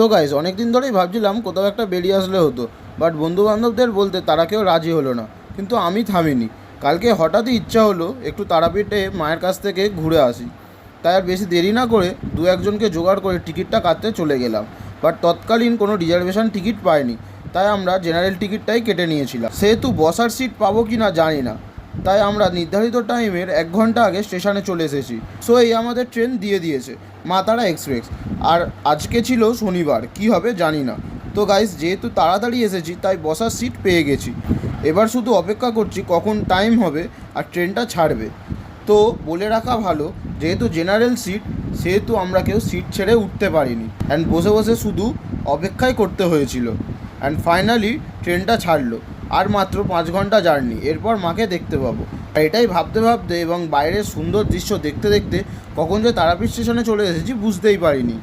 তো গাইস অনেক দিন ধরেই ভাবছিলাম কোথাও একটা বেরিয়ে আসলে হতো, বাট বন্ধুবান্ধবদের বলতে তারা কেউ রাজি হলো না। কিন্তু আমি থামিনি। কালকে হঠাৎই ইচ্ছা হলো একটু তারাপীঠে মায়ের কাছ থেকে ঘুরে আসি। তাই আর বেশি দেরি না করে দু একজনকে জোগাড় করে টিকিটটা কাটতে চলে গেলাম। বাট তৎকালীন কোনো রিজার্ভেশন টিকিট পাইনি, তাই আমরা জেনারেল টিকিটটাই কেটে নিয়েছিলাম। সেহেতু বসার সিট পাবো কি না জানি না, তাই আমরা নির্ধারিত টাইমের 1 ঘন্টা আগে স্টেশনে চলে এসেছি। সো এই আমাদের ট্রেন দিয়ে দিয়েছে মা তারা এক্সপ্রেস। আর আজকে ছিল শনিবার, কি হবে জানি না। তো গাইস, যেহেতু তাড়াতাড়ি এসেছি তাই বসার সিট পেয়ে গেছি। এবার শুধু অপেক্ষা করছি কখন টাইম হবে আর ট্রেনটা ছাড়বে। তো বলে রাখা ভালো, যেহেতু জেনারেল সিট, সেহেতু আমরা কেউ সিট ছেড়ে উঠতে পারিনি অ্যান্ড বসে বসে শুধু অপেক্ষাই করতে হয়েছিল। অ্যান্ড ফাইনালি ট্রেনটা ছাড়লো। আর মাত্র 5 ঘন্টা জার্নি, এরপর মাকে দেখতে পাবো। আর এটাই ভাবতে ভাবতে এবং বাইরের সুন্দর দৃশ্য দেখতে দেখতে কখন যে তারাপীঠ স্টেশনে চলে এসেছি বুঝতেই পারিনি।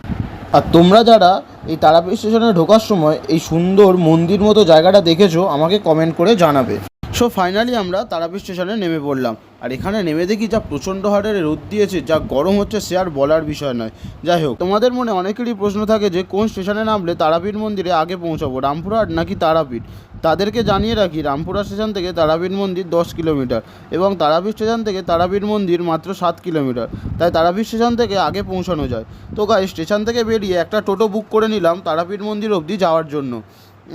আর তোমরা যারা এই তারাপীঠ স্টেশনে ঢোকার সময় এই সুন্দর মন্দির মতো জায়গাটা দেখেছো আমাকে কমেন্ট করে জানাবে। সো ফাইনালি আমরা তারাপীঠ স্টেশনে নেমে পড়লাম। আর এখানে নেমে দেখি যা প্রচণ্ড হারে রোদ দিয়েছে, যা গরম হচ্ছে সে আর বলার বিষয় নয়। যাই হোক, তোমাদের মনে অনেকেরই প্রশ্ন থাকে যে কোন স্টেশনে নামলে তারাপীঠ মন্দিরে আগে পৌঁছাবো, রামপুরহাট নাকি তারাপীঠ। তাদেরকে জানিয়ে রাখি, রামপুরহাট স্টেশন থেকে তারাপীঠ মন্দির 10 কিলোমিটার এবং তারাপীঠ স্টেশন থেকে তারাপীঠ মন্দির মাত্র 7 কিলোমিটার। তাই তারাপীঠ স্টেশন থেকে আগে পৌঁছানো যায়। তো গাইস, স্টেশন থেকে বেরিয়ে একটা টোটো বুক করে নিলাম তারাপীঠ মন্দির অবধি যাওয়ার জন্য।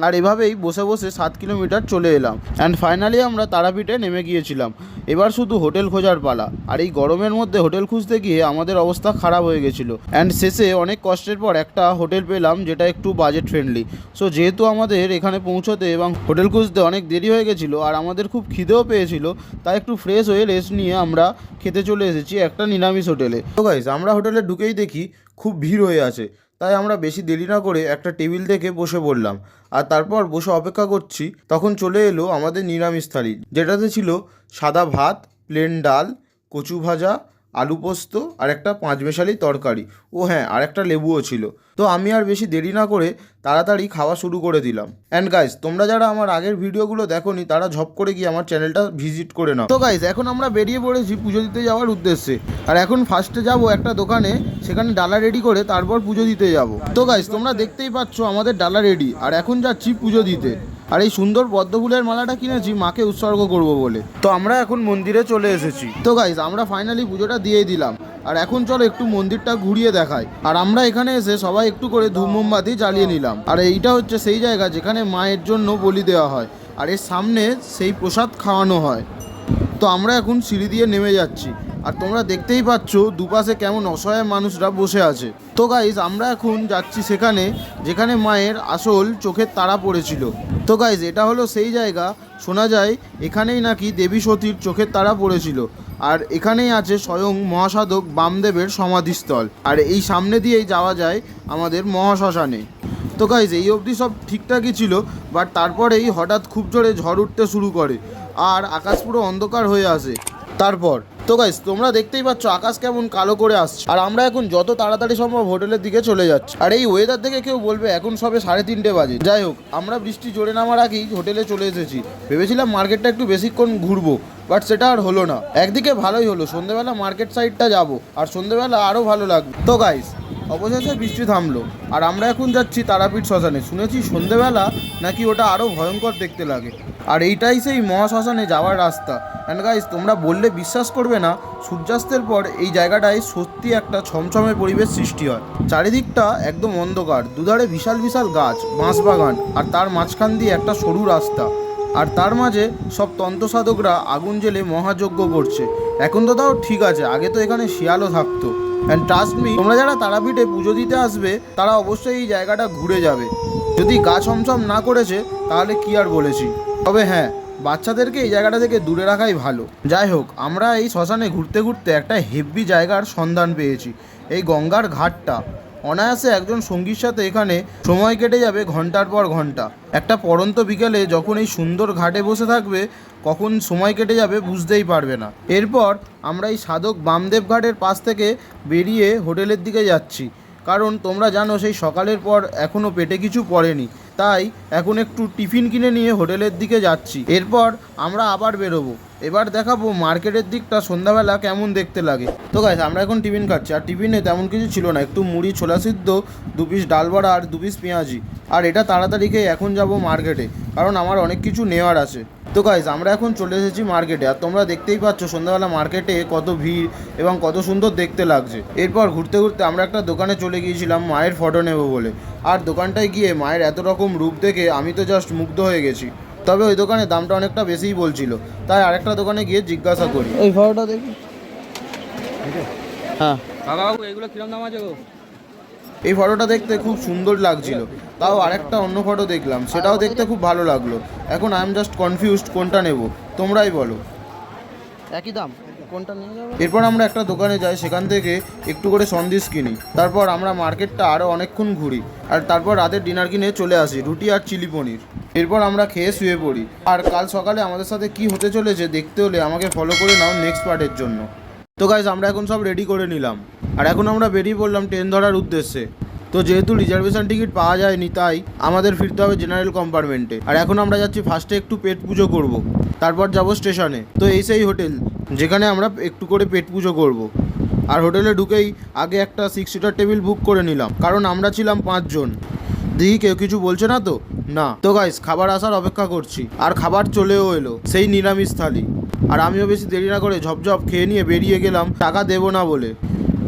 আর এভাবেই বসে বসে 7 কিলোমিটার চলে এলাম। অ্যান্ড ফাইনালি আমরা তারাপীঠে নেমে গিয়েছিলাম। এবার শুধু হোটেল খোঁজার পালা। আর এই গরমের মধ্যে হোটেল খুঁজতে গিয়ে আমাদের অবস্থা খারাপ হয়ে গেছিলো। অ্যান্ড শেষে অনেক কষ্টের পর একটা হোটেল পেলাম যেটা একটু বাজেট ফ্রেন্ডলি। সো যেহেতু আমাদের এখানে পৌঁছতে এবং হোটেল খুঁজতে অনেক দেরি হয়ে গেছিলো আর আমাদের খুব খিদেও পেয়েছিল, তাই একটু ফ্রেশ হয়ে রেস্ট নিয়ে আমরা খেতে চলে এসেছি একটা নিরামিষ হোটেলে। তো গাইস, আমরা হোটেলে ঢুকেই দেখি খুব ভিড় হয়ে আছে। তাই আমরা বেশি দেরি না করে একটা টেবিল দেখে বসে পড়লাম। আর তারপর বসে অপেক্ষা করছি, তখন চলে এলো আমাদের নিরামিষ থালি, যেটাতে ছিল সাদা ভাত, প্লেন ডাল, কচু ভাজা, আলু পোস্ত আর একটা 5 মেশালি তরকারি। ও হ্যাঁ, আর একটা লেবুও ছিল। তো আমি আর বেশি দেরি না করে তাড়াতাড়ি খাওয়া শুরু করে দিলাম। অ্যান্ড গাইস, তোমরা যারা আমার আগের ভিডিওগুলো দেখোনি তারা ঝপ করে গিয়ে আমার চ্যানেলটা ভিজিট করে নাও। তো গাইস, এখন আমরা বেরিয়ে পড়েছি পুজো দিতে যাওয়ার উদ্দেশ্যে। আর এখন ফার্স্টে যাব একটা দোকানে, সেখানে ডালা রেডি করে তারপর পুজো দিতে যাব। তো গাইস, তোমরা দেখতেই পাচ্ছ আমাদের ডালা রেডি, আর এখন যাচ্ছি পুজো দিতে। আর এই সুন্দর পদ্ম ফুলের মালাটা কিনেছি মাকে উৎসর্গ করব বলে। তো আমরা এখন মন্দিরে চলে এসেছি। তো গাইস, আমরা ফাইনালি পুজোটা দিয়েই দিলাম। আর এখন চলো একটু মন্দিরটা ঘুরিয়ে দেখাই। আর আমরা এখানে এসে সবাই একটু করে ধূপ মোমবাতি জ্বালিয়ে নিলাম। আর এইটা হচ্ছে সেই জায়গা যেখানে মায়ের জন্য বলি দেওয়া হয়, আর এর সামনে সেই প্রসাদ খাওয়ানো হয়। তো আমরা এখন সিঁড়ি দিয়ে নেমে যাচ্ছি। আর তোমরা দেখতেই পাচ্ছ দুপাশে কেমন অসহায় মানুষরা বসে আছে। তো গাইজ, আমরা এখন যাচ্ছি সেখানে যেখানে মায়ের আসল চোখের তারা পড়েছিল। তো গাইজ, এটা হলো সেই জায়গা। শোনা যায় এখানেই নাকি দেবী সতীর চোখের তারা পড়েছিল। আর এখানেই আছে স্বয়ং মহাসাধক বামদেবের সমাধিস্থল। আর এই সামনে দিয়েই যাওয়া যায় আমাদের মহাশ্মশানে। তো গাইজ, এই অবধি সব ঠিকঠাকই ছিল, বাট তারপরেই হঠাৎ খুব জোরে ঝড় উঠতে শুরু করে আর আকাশ পুরো অন্ধকার হয়ে আসে। তারপর তো গাইস, তোমরা দেখতেই পাচ্ছ আকাশ কেমন কালো করে আসছে। আর আমরা এখন যত তাড়াতাড়ি সম্ভব হোটেলের দিকে চলে যাচ্ছি। আর এই ওয়েদার দেখে কেউ বলবে এখন সবে 3:30 বাজে। যাই হোক, আমরা বৃষ্টি জোরে নামার আগেই হোটেলে চলে এসেছি। ভেবেছিলাম মার্কেটটা একটু বেশিক্ষণ ঘুরবো, বাট সেটা আর হলো না। একদিকে ভালোই হলো, সন্ধ্যেবেলা মার্কেট সাইডটা যাবো, আর সন্ধ্যেবেলা আরও ভালো লাগবে। তো গাইস, অবশেষে বৃষ্টি থামলো। আর আমরা এখন যাচ্ছি তারাপীঠ শ্মশানে। শুনেছি সন্ধ্যেবেলা নাকি ওটা আরও ভয়ঙ্কর দেখতে লাগে। আর এইটাই সেই মহাশ্মশানে যাওয়ার রাস্তা। অ্যান্ড গাইস, তোমরা বললে বিশ্বাস করবে না, সূর্যাস্তের পর এই জায়গাটায় সত্যি একটা ছমছমে পরিবেশ সৃষ্টি হয়। চারিদিকটা একদম অন্ধকার, দুধারে বিশাল বিশাল গাছ, বাঁশবাগান, আর তার মাঝখান দিয়ে একটা সরু রাস্তা। আর তার মাঝে সব তন্ত্রসাধকরা আগুন জ্বেলে মহাযজ্ঞ করছে। এখন তো তাও ঠিক আছে, আগে তো এখানে শিয়ালও থাকতো। অ্যান্ড ট্রাস্ট মি, তোমরা যারা তারাপীঠে পুজো দিতে আসবে তারা অবশ্যই এই জায়গাটা ঘুরে যাবে। যদি গা ছমছম না করেছে তাহলে কি আর বলেছি। তবে হ্যাঁ, বাচ্চাদেরকে এই জায়গাটা থেকে দূরে রাখাই ভালো। যাই হোক, আমরা এই শ্মশানে ঘুরতে ঘুরতে একটা হেভি জায়গার সন্ধান পেয়েছি, এই গঙ্গার ঘাটটা। অনায়াসে একজন সঙ্গীর সাথে এখানে সময় কেটে যাবে ঘন্টার পর ঘন্টা। একটা পড়ন্ত বিকেলে যখন এই সুন্দর ঘাটে বসে থাকবে, কখন সময় কেটে যাবে বুঝতেই পারবে না। এরপর আমরা এই সাধক বামদেব ঘাটের পাশ থেকে বেরিয়ে হোটেলের দিকে যাচ্ছি, কারণ তোমরা জানো সেই সকালের পর এখনও পেটে কিছু পড়েনি। তাই এখন একটু টিফিন কিনে নিয়ে হোটেলের দিকে যাচ্ছি। এরপর আমরা আবার বেরোবো। এবার দেখাবো মার্কেটের দিকটা সন্ধ্যাবেলা কেমন দেখতে লাগে। তো গাইস আমরা এখন টিফিন খাচ্ছি, আর টিফিনে তেমন কিছু ছিল না, একটু মুড়ি, ছোলা সিদ্ধ, 2 পিস ডাল বড়া আর 2 পিস পেঁয়াজি। আর এটা তাড়াতাড়ি খেয়ে এখন যাব মার্কেটে, কারণ আমার অনেক কিছু নেওয়ার আছে। তো গাইস আমরা এখন চলে এসেছি মার্কেটে, আর তোমরা দেখতেই পাচ্ছ সন্ধ্যাবেলা মার্কেটে কত ভিড় এবং কত সুন্দর দেখতে লাগছে। এরপর ঘুরতে ঘুরতে আমরা একটা দোকানে চলে গিয়েছিলাম মায়ের ফটো নেব বলে। আর দোকানটায় গিয়ে মায়ের এত রকম রূপ দেখে আমি তো জাস্ট মুগ্ধ হয়ে গেছি। তবে ওই দোকানে দামটা অনেকটা বেশিই বলছিল, তাই আরেকটা দোকানে গিয়ে জিজ্ঞাসা করি। ওই ফটোটা দেখি। হ্যাঁ কাকাবাবু এগুলো কিরম দাম আছে গো? এই ফটোটা দেখতে খুব সুন্দর লাগছিল, তাও আরেকটা অন্য ফটো দেখলাম, সেটাও দেখতে খুব ভালো লাগলো। এখন আই এম জাস্ট কনফিউজড কোনটা নেব, তোমরাই বলো। একই দাম, কোনটা নিয়ে যাবে? এরপর আমরা একটা দোকানে যাই, সেখান থেকে একটু করে সন্দেশ কিনি। তারপর আমরা মার্কেটটা আরও অনেকক্ষণ ঘুরি, আর তারপর রাতের ডিনার কিনে চলে আসি, রুটি আর চিলি পনির। এরপর আমরা খেয়ে শুয়ে পড়ি। আর কাল সকালে আমাদের সাথে কি হতে চলেছে দেখতে হলে আমাকে ফলো করে নাও নেক্সট পার্টের জন্য। তো গাইজ আমরা এখন সব রেডি করে নিলাম, আর এখন আমরা বেরিয়ে পড়লাম ট্রেন ধরার উদ্দেশ্যে। তো যেহেতু রিজার্ভেশন টিকিট পাওয়া যায়নি, তাই আমাদের ফিরতে হবে জেনারেল কম্পার্টমেন্টে। আর এখন আমরা যাচ্ছি ফার্স্টে একটু পেট পুজো করব, তারপর যাব স্টেশনে। তো এই সেই হোটেল যেখানে আমরা একটু করে পেট পুজো করব। আর হোটেলে ঢুকেই আগে একটা 6 সিটার টেবিল বুক করে নিলাম, কারণ আমরা ছিলাম 5 জন। দেখি কেউ কিছু বলছে না তো? না। তো গাইস খাবার আসার অপেক্ষা করছি, আর খাবার চলেও এলো, সেই নিরামিষ থালি। আর আমিও বেশি দেরি না করে ঝপঝপ খেয়ে নিয়ে বেরিয়ে গেলাম টাকা দেবো না বলে।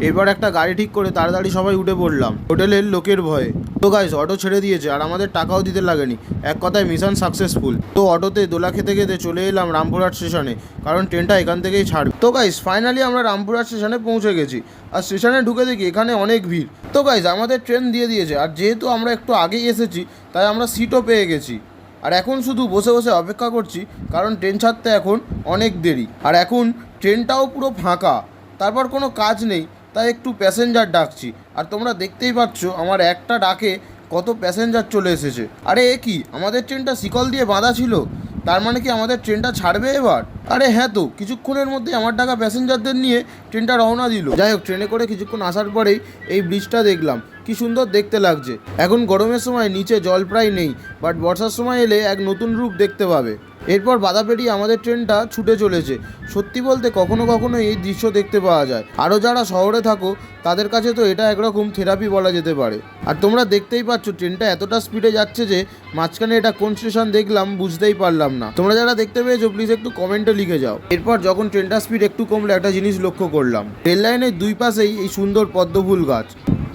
এবার একটা গাড়ি ঠিক করে তাড়াতাড়ি সবাই উঠে পড়লাম হোটেলের লোকের ভয়ে। তো গাইস অটো ছেড়ে দিয়েছে, আর আমাদের টাকাও দিতে লাগেনি, এক কথায় মিশন সাকসেসফুল। তো অটোতে দোলা খেতে খেতে চলে এলাম রামপুরহাট স্টেশনে, কারণ ট্রেনটা এখান থেকেই ছাড়বে। তো গাইস ফাইনালি আমরা রামপুরহাট স্টেশনে পৌঁছে গেছি, আর স্টেশনে ঢুকে দেখি এখানে অনেক ভিড়। তো গাইস আমাদের ট্রেন দিয়ে দিয়েছে, আর যেহেতু আমরা একটু আগেই এসেছি, তাই আমরা সিটও পেয়ে গেছি। আর এখন শুধু বসে বসে অপেক্ষা করছি, কারণ ট্রেন ছাড়তে এখন অনেক দেরি। আর এখন ট্রেনটাও পুরো ফাঁকা, তারপর কোনো কাজ নেই, তাই একটু প্যাসেঞ্জার ডাকছি। আর তোমরা দেখতেই পাচ্ছ আমার একটা ডাকে কত প্যাসেঞ্জার চলে এসেছে। আরে এ কি, আমাদের ট্রেনটা শিকল দিয়ে বাঁধা ছিল, তার মানে কি আমাদের ট্রেনটা ছাড়বে এবার? আরে হ্যাঁ, তো কিছুক্ষণের মধ্যে আমার ডাকা প্যাসেঞ্জারদের নিয়ে ট্রেনটা রওনা দিল। যাই হোক, ট্রেনে করে কিছুক্ষণ আসার পরেই এই ব্রিজটা দেখলাম, কি সুন্দর দেখতে লাগছে। এখন গরমের সময় নিচে জল প্রায় নেই, বাট বর্ষার সময় এলে এক নতুন রূপ দেখতে পাবে। এরপর বাধা পেরিয়ে আমাদের ট্রেনটা ছুটে চলেছে। সত্যি বলতে কখনো কখনো এই দৃশ্য দেখতে পাওয়া যায়। আরও যারা শহরে থাকো তাদের কাছে তো এটা একরকম থেরাপি বলা যেতে পারে। আর তোমরা দেখতেই পাচ্ছ ট্রেনটা এতটা স্পিডে যাচ্ছে যে মাঝখানে এটা কোন স্টেশন দেখলাম বুঝতেই পারলাম না। তোমরা যারা দেখতে পেয়েছো প্লিজ একটু কমেন্টে লিখে যাও। এরপর যখন ট্রেনটার স্পিড একটু কমলে একটা জিনিস লক্ষ্য করলাম, রেল লাইনের দুই পাশেই এই সুন্দর পদ্ম ফুল গাছ।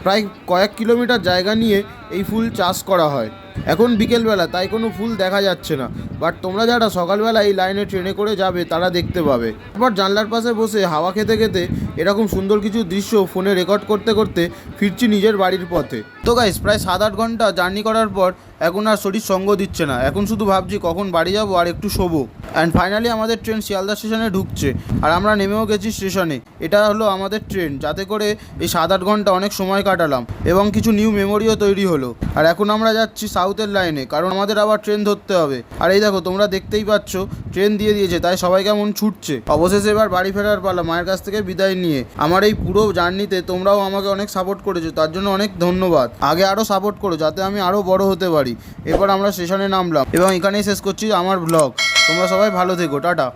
প্রায় কয়েক কিলোমিটার জায়গা নিয়ে এই ফুল চাষ করা হয়। এখন বিকেলবেলা, তাই কোনো ফুল দেখা যাচ্ছে না, বাট তোমরা যারা সকালবেলা এই লাইনে ট্রেনে করে যাবে তারা দেখতে পাবে। তারপর জানলার পাশে বসে হাওয়া খেতে খেতে এরকম সুন্দর কিছু দৃশ্য ফোনে রেকর্ড করতে করতে ফিরছি নিজের বাড়ির পথে। তো গাইস প্রায় 7-8 ঘন্টা জার্নি করার পর এখন আর শরীর সঙ্গ দিচ্ছে না, এখন শুধু ভাবছি কখন বাড়ি যাবো আর একটু শোবো। অ্যান্ড ফাইনালি আমাদের ট্রেন শিয়ালদা স্টেশনে ঢুকছে, আর আমরা নেমেও গেছি স্টেশনে। এটা হলো আমাদের ট্রেন, যাতে করে এই 7-8 ঘন্টা অনেক সময় কাটালাম এবং কিছু নিউ মেমোরিও তৈরি হলো। আর এখন আমরা যাচ্ছি সাউথের লাইনে, কারণ আমাদের আবার ট্রেন ধরতে হবে। আর এই দেখো তোমরা দেখতেই পাচ্ছ ট্রেন দিয়ে দিয়েছে, তাই সবাই কেমন ছুটছে। অবশেষে এবার বাড়ি ফেরার পালা, মায়ের কাছ থেকে বিদায় নিয়ে। আমার এই পুরো জার্নিতে তোমরাও আমাকে অনেক সাপোর্ট করেছো, তার জন্য অনেক ধন্যবাদ। আগে আরও সাপোর্ট করো যাতে আমি আরও বড় হতে পারি। এরপর আমরা স্টেশনে নামলাম এবং এখানেই শেষ করছি আমার ব্লগ। তোমরা সবাই ভালো থেকো, টাটা।